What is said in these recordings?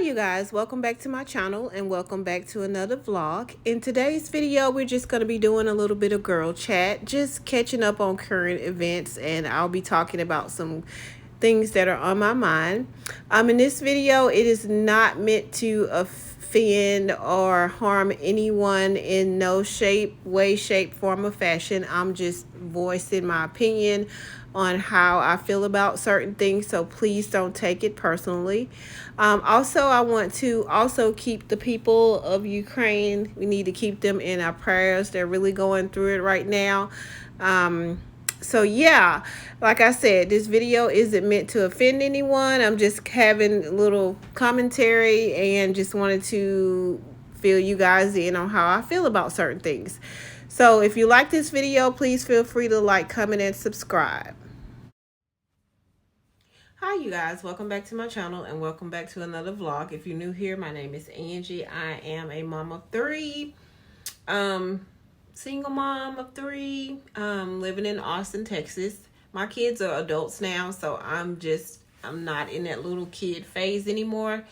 You guys, welcome back to my channel and welcome back to another vlog. In today's video, we're just going to be doing a little bit of girl chat, just catching up on current events, and I'll be talking about some things that are on my mind. In this video, it is not meant to offend or harm anyone in no way, shape, form, or fashion. I'm just voicing my opinion on how I feel about certain things, so please don't take it personally. Also, I want to also keep the people of Ukraine. We need to keep them in our prayers. They're really going through it right now. So yeah, like I said, this video isn't meant to offend anyone. I'm just having a little commentary and just wanted to fill you guys in on how I feel about certain things. So if you like this video, please feel free to like, comment, and subscribe. Hi you guys, welcome back to my channel and welcome back to another vlog. If you're new here, my name is Angie. I am a mom of three, single mom of three, living in Austin, Texas. My kids are adults now, so I'm not in that little kid phase anymore.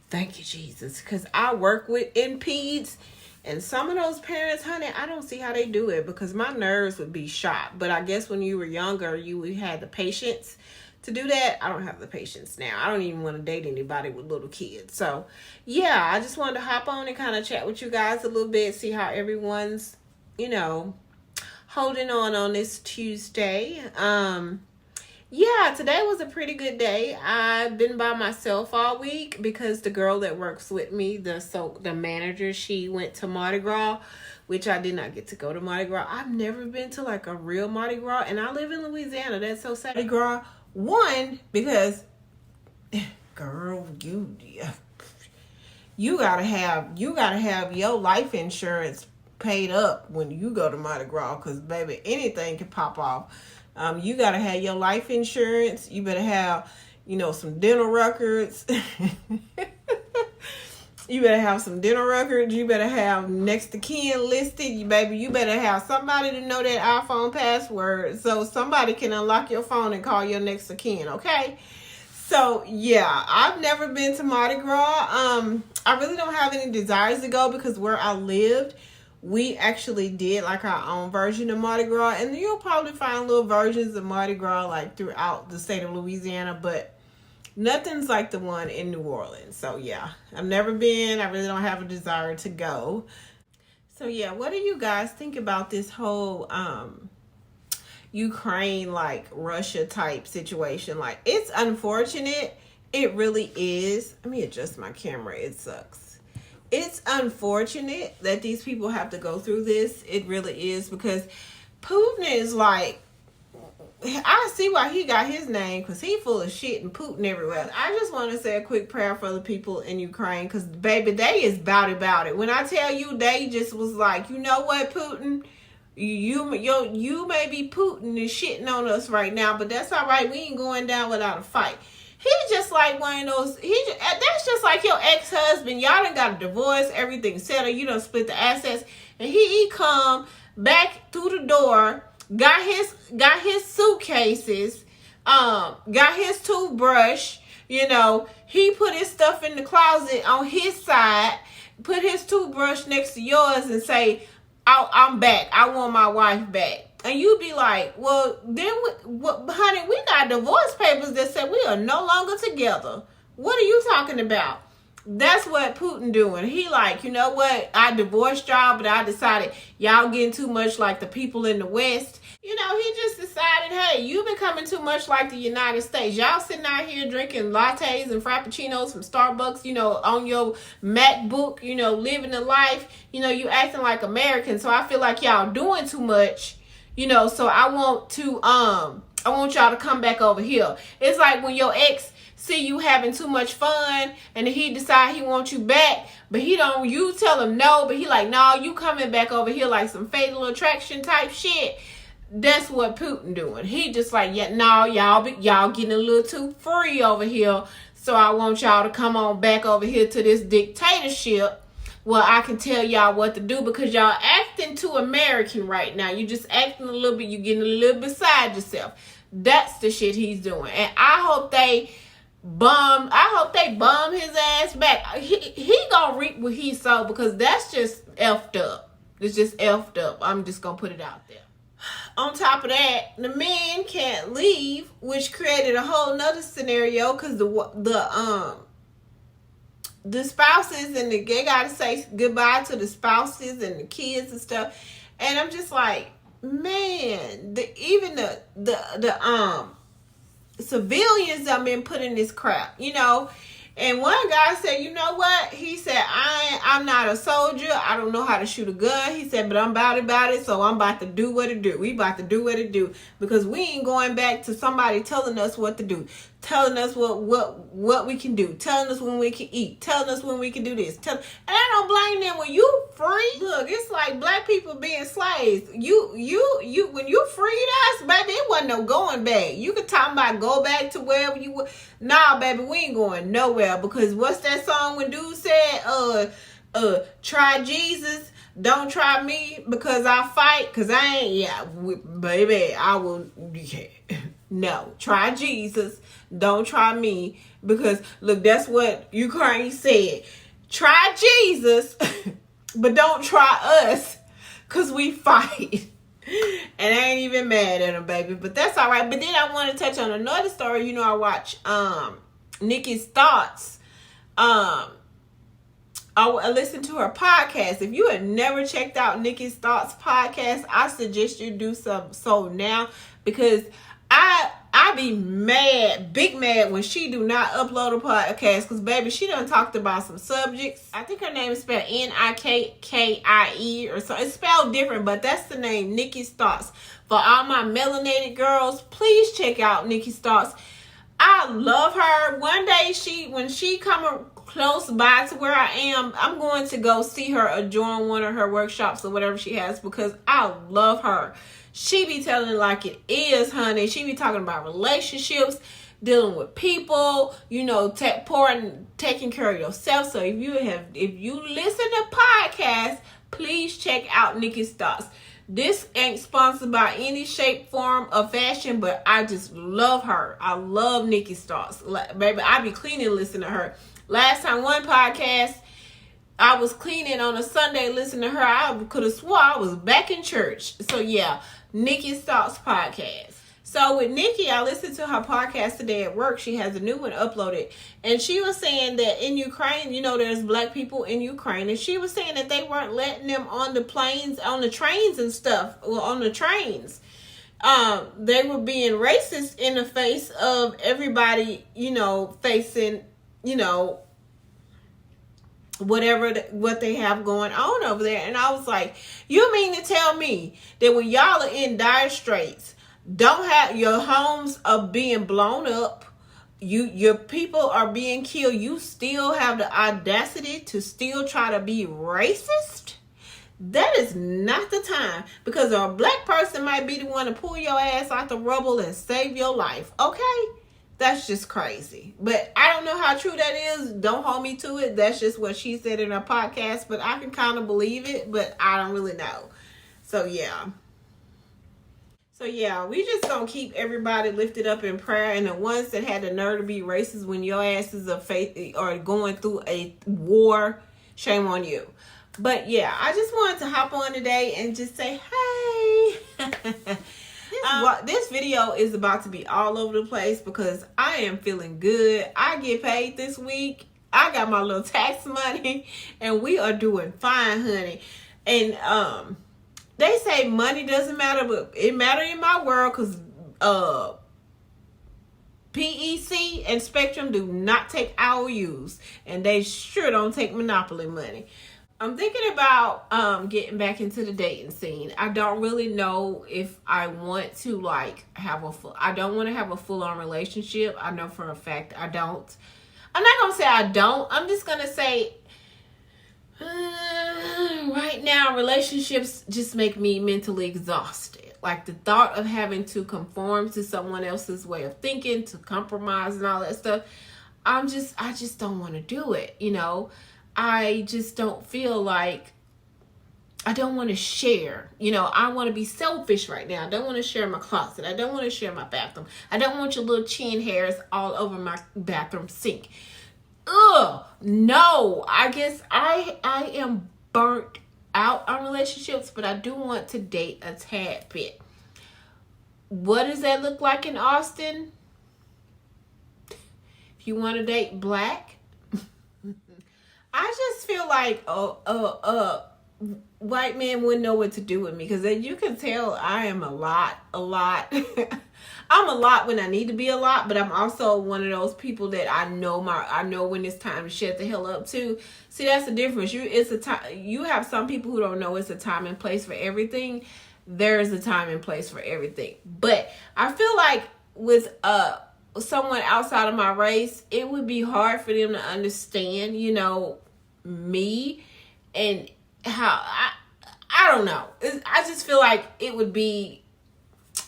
Thank you, Jesus, because I work in peds, and some of those parents, honey, I don't see how they do it because my nerves would be shot. But I guess when you were younger, you had the patience to do that. I don't have the patience now. I don't even want to date anybody with little kids. So yeah, I just wanted to hop on and kind of chat with you guys a little bit, see how everyone's, holding on this Tuesday. Yeah, today was a pretty good day. I've been by myself all week because the girl that works with me, the manager, she went to Mardi Gras, which I did not get to go to Mardi Gras. I've never been to like a real Mardi Gras, and I live in Louisiana. That's so sad. Mardi Gras, one, because girl, you gotta have your life insurance paid up when you go to Mardi Gras, because baby, anything can pop off. You gotta have your life insurance. You better have, some dental records. You better have some dental records. You better have next of kin listed. You better have somebody to know that iPhone password so somebody can unlock your phone and call your next of kin, okay? So, yeah, I've never been to Mardi Gras. I really don't have any desires to go because where I lived, we actually did like our own version of Mardi Gras. And you'll probably find little versions of Mardi Gras like throughout the state of Louisiana, but nothing's like the one in New Orleans. So yeah, I've never been. I really don't have a desire to go. So yeah, what do you guys think about this whole Ukraine, like Russia type situation? Like, it's unfortunate. It really is. Let me adjust my camera. It sucks. It's unfortunate that these people have to go through this. It really is, because Putin is like, I see why he got his name, because he full of shit and Putin everywhere. I just want to say a quick prayer for the people in Ukraine, because baby, they is about it. When I tell you, they just was like, you know what, Putin, you may be Putin is shitting on us right now, but that's all right. We ain't going down without a fight. He's just like one of those, that's just like your ex-husband. Y'all done got a divorce, everything settled, you done split the assets, and he come back through the door, got his suitcases, got his toothbrush, he put his stuff in the closet on his side, put his toothbrush next to yours and say, I'm back. I want my wife back. And you be like, well, then, honey, we got divorce papers that say we are no longer together. What are you talking about? That's what Putin doing. He like, you know what? I divorced y'all, but I decided y'all getting too much like the people in the West. He just decided, hey, you becoming too much like the United States. Y'all sitting out here drinking lattes and frappuccinos from Starbucks, on your MacBook, living the life. You acting like Americans. So I feel like y'all doing too much. So I want y'all to come back over here. It's like when your ex see you having too much fun and he decide he wants you back, but you tell him no, but he like, no, you coming back over here like some fatal attraction type shit. That's what Putin doing. He just like, yeah, no, y'all getting a little too free over here. So I want y'all to come on back over here to this dictatorship. Well, I can tell y'all what to do because y'all acting too American right now. You just acting a little bit, you getting a little beside yourself. That's the shit he's doing. And I hope they bum. I hope they bum his ass back. He gonna reap what he sowed, because that's just effed up. It's just effed up. I'm just gonna put it out there. On top of that, the men can't leave, which created a whole nother scenario, because the spouses and they gotta say goodbye to the spouses and the kids and stuff. And I'm just like, man, even the civilians have been put in this crap, you know. And one guy said, you know what? He said, I'm not a soldier. I don't know how to shoot a gun. He said, but I'm about it, so I'm about to do what it do. We about to do what it do. Because we ain't going back to somebody telling us what to do. Telling us what we can do. Telling us when we can eat. Telling us when we can do this. And I don't blame them. When you free, look, it's like black people being slaves. You when you freed us, baby, it wasn't no going back. You could talk about go back to wherever you were. Nah, baby, we ain't going nowhere. Because what's that song when dude said, try Jesus, don't try me, because I fight, because I ain't, baby, I will, no, try Jesus, don't try me, because, look, that's what Ukraine said. Try Jesus, but don't try us, because we fight. And I ain't even mad at him, baby, but that's all right. But then I want to touch on another story. You know, I watch Nikki's Thoughts. I listened to her podcast. If you had never checked out Nikki's Thoughts podcast, I suggest you do so now, because I be mad, big mad, when she do not upload a podcast, because baby, she done talked about some subjects. I think her name is spelled Nikkie, or so. It's spelled different, but that's the name, Nikki's Thoughts. For all my melanated girls, please check out Nikki's Thoughts. I love her. One day, when she come close by to where I am, I'm going to go see her or join one of her workshops or whatever she has, because I love her. She be telling it like it is, honey. She be talking about relationships, dealing with people, you know, taking care of yourself. So if you listen to podcasts, please check out Nikki's Thoughts. This ain't sponsored by any shape, form, or fashion, but I just love her. I love Nikki's Thoughts. Baby, I be cleaning listening to her. Last time, one podcast, I was cleaning on a Sunday listening to her. I could have swore I was back in church. So yeah, Nikki's Thoughts podcast. So with Nikki, I listened to her podcast today at work. She has a new one uploaded. And she was saying that in Ukraine, you know, there's black people in Ukraine. And she was saying that they weren't letting them on the planes, on the trains and stuff. Well, on the trains. They were being racist in the face of everybody, you know, facing, you know, what they have going on over there. And I was like, you mean to tell me that when y'all are in dire straits, don't have your homes are being blown up, your people are being killed, you still have the audacity to still try to be racist? That is not the time, because a black person might be the one to pull your ass out the rubble and save your life. Okay? That's just crazy. But I don't know how true that is. Don't hold me to it. That's just what she said in her podcast. But I can kind of believe it, but I don't really know. So yeah, we just gonna keep everybody lifted up in prayer. And the ones that had the nerve to be racist when your asses are going through a war, shame on you. But yeah, I just wanted to hop on today and just say, hey. This video is about to be all over the place because I am feeling good. I get paid this week. I got my little tax money and we are doing fine, honey. And they say money doesn't matter, but it matters in my world because PEC and Spectrum do not take IOUs, and they sure don't take Monopoly money. I'm thinking about getting back into the dating scene. I don't really know if I want to I don't want to have a full-on relationship. I know for a fact I don't. I'm not going to say I don't. I'm just going to say right now relationships just make me mentally exhausted. Like the thought of having to conform to someone else's way of thinking, to compromise and all that stuff. I just don't want to do it, you know. I just don't feel like I don't want to share. You know, I want to be selfish right now. I don't want to share my closet. I don't want to share my bathroom. I don't want your little chin hairs all over my bathroom sink. Ugh, no. I guess I am burnt out on relationships, but I do want to date a tad bit. What does that look like in Austin? If you want to date black, I just feel like white men wouldn't know what to do with me, because as you can tell, I am a lot. I'm a lot when I need to be a lot, but I'm also one of those people that I know when it's time to shut the hell up too. See, that's the difference. You have some people who don't know it's a time and place for everything. There is a time and place for everything. But I feel like with someone outside of my race, it would be hard for them to understand, you know, me and how I don't know. I just feel like it would be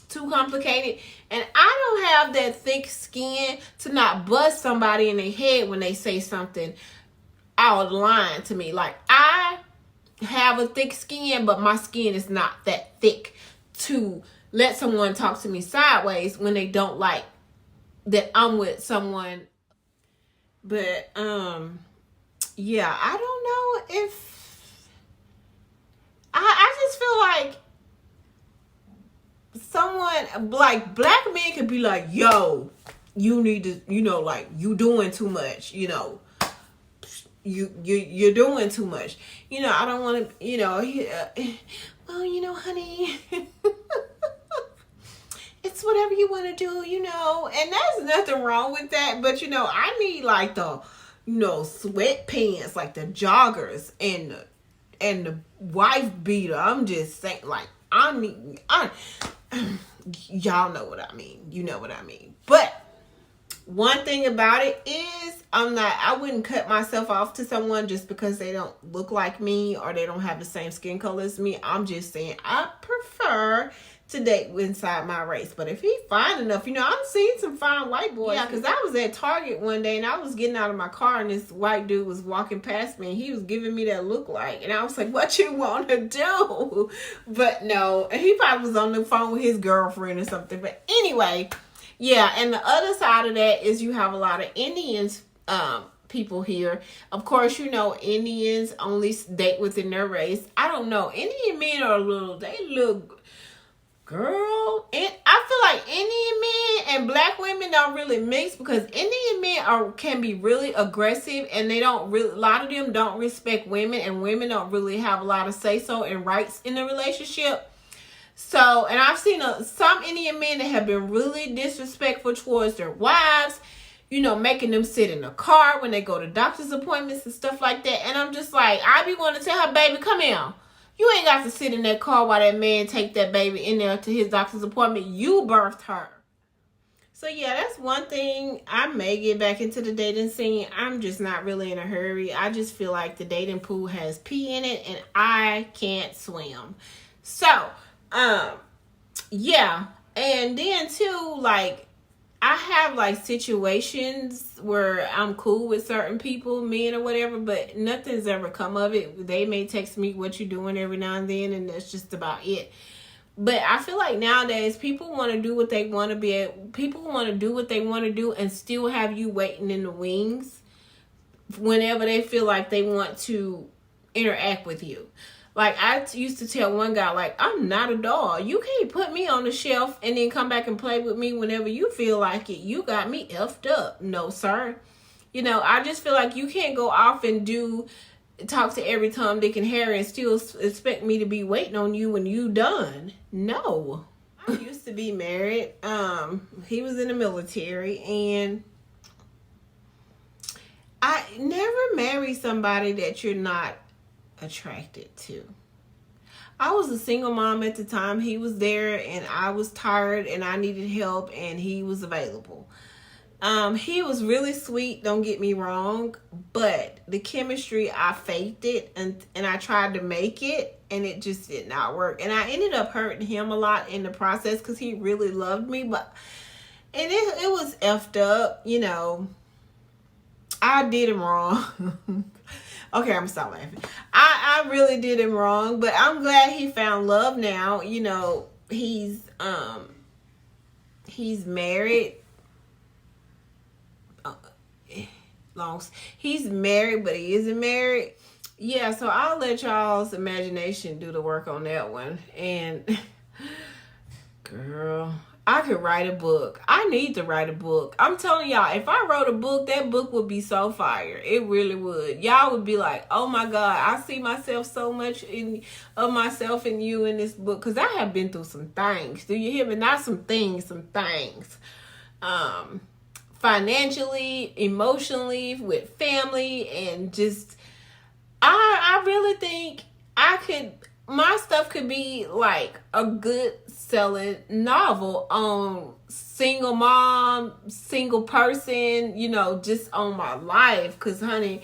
too complicated, and I don't have that thick skin to not bust somebody in the head when they say something out of line to me. Like, I have a thick skin, but my skin is not that thick to let someone talk to me sideways when they don't like that I'm with someone. But yeah, I don't know if I just feel like someone like black men could be like, yo, you need to, you know, like, you doing too much, you know, you're doing too much, you know. I don't want to, you know, well, you know, honey, it's whatever you want to do, you know, and there's nothing wrong with that. But, you know, I need like the, you know, sweatpants, like the joggers and the wife beater. I'm just saying, like, y'all know what I mean. You know what I mean. But one thing about it is I wouldn't cut myself off to someone just because they don't look like me or they don't have the same skin color as me. I'm just saying I prefer to date inside my race. But if he's fine enough, you know, I've seen some fine white boys. Yeah, because I was at Target one day and I was getting out of my car and this white dude was walking past me and he was giving me that look like, and I was like, what you want to do? But no, and he probably was on the phone with his girlfriend or something. But anyway, yeah, and the other side of that is you have a lot of Indians people here. Of course, you know, Indians only date within their race. I don't know. Indian men they look, girl, and I feel like Indian men and black women don't really mix, because Indian men can be really aggressive, and a lot of them don't respect women, and women don't really have a lot of say-so and rights in the relationship. So, and I've seen some Indian men that have been really disrespectful towards their wives, you know, making them sit in the car when they go to doctor's appointments and stuff like that. And I'm just like, I be wanting to tell her, baby, come here. You ain't got to sit in that car while that man take that baby in there to his doctor's appointment. You birthed her. So yeah, that's one thing. I may get back into the dating scene. I'm just not really in a hurry. I just feel like the dating pool has pee in it and I can't swim. So, yeah. And then too, like, I have like situations where I'm cool with certain people, men or whatever, but nothing's ever come of it. They may text me, what you doing, every now and then, and that's just about it. But I feel like nowadays people want to do what they want to be. People want to do what they want to do and still have you waiting in the wings whenever they feel like they want to interact with you. Like, I used to tell one guy, like, I'm not a doll. You can't put me on the shelf and then come back and play with me whenever you feel like it. You got me effed up. No, sir. You know, I just feel like you can't go off and talk to every Tom, Dick, and Harry and still expect me to be waiting on you when you done. No. I used to be married. He was in the military, and I never marry somebody that you're not attracted to. I was a single mom at the time. He was there and I was tired and I needed help and he was available. He was really sweet, don't get me wrong, but the chemistry, I faked it and I tried to make it and it just did not work. And I ended up hurting him a lot in the process because he really loved me, but it was effed up, you know. I did him wrong. Okay, I'm stop laughing. I I really did him wrong, but I'm glad he found love now. You know, he's married. He's married, but he isn't married. Yeah, so I'll let y'all's imagination do the work on that one. And girl, I could write a book. I need to write a book. I'm telling y'all, if I wrote a book, that book would be so fire. It really would. Y'all would be like, oh my God, I see myself so much of myself and you in this book. Because I have been through some things. Do you hear me? Not some things, some things. Financially, emotionally, with family, and just, I really think my stuff could be like a good selling novel on single mom, single person, you know, just on my life. Cause honey,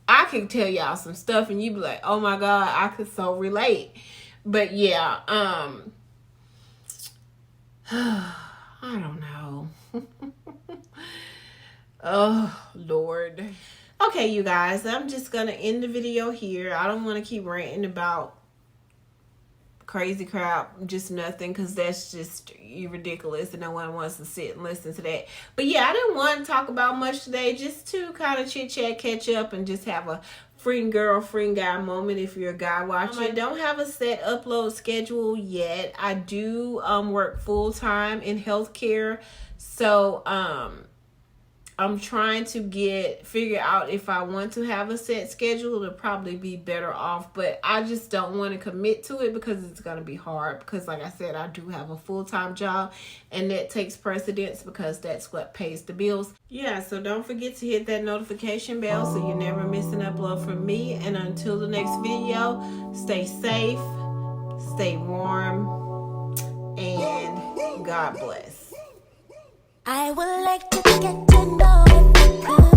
I could tell y'all some stuff and you'd be like, oh my God, I could so relate. But yeah, I don't know. Oh Lord. Okay, you guys, I'm just gonna end the video here. I don't want to keep ranting about crazy crap, just nothing, because that's just ridiculous and no one wants to sit and listen to that. But yeah, I didn't want to talk about much today, just to kind of chit chat, catch up, and just have a friend girl, friend guy moment if you're a guy watching. I don't have a set upload schedule yet. I do work full time in healthcare, so I'm trying to figure out if I want to have a set schedule. It'll probably be better off, but I just don't want to commit to it because it's going to be hard. Because like I said, I do have a full-time job and that takes precedence because that's what pays the bills. Yeah, so don't forget to hit that notification bell so you never miss an upload from me. And until the next video, stay safe, stay warm, and God bless. I would like to get to know if you could.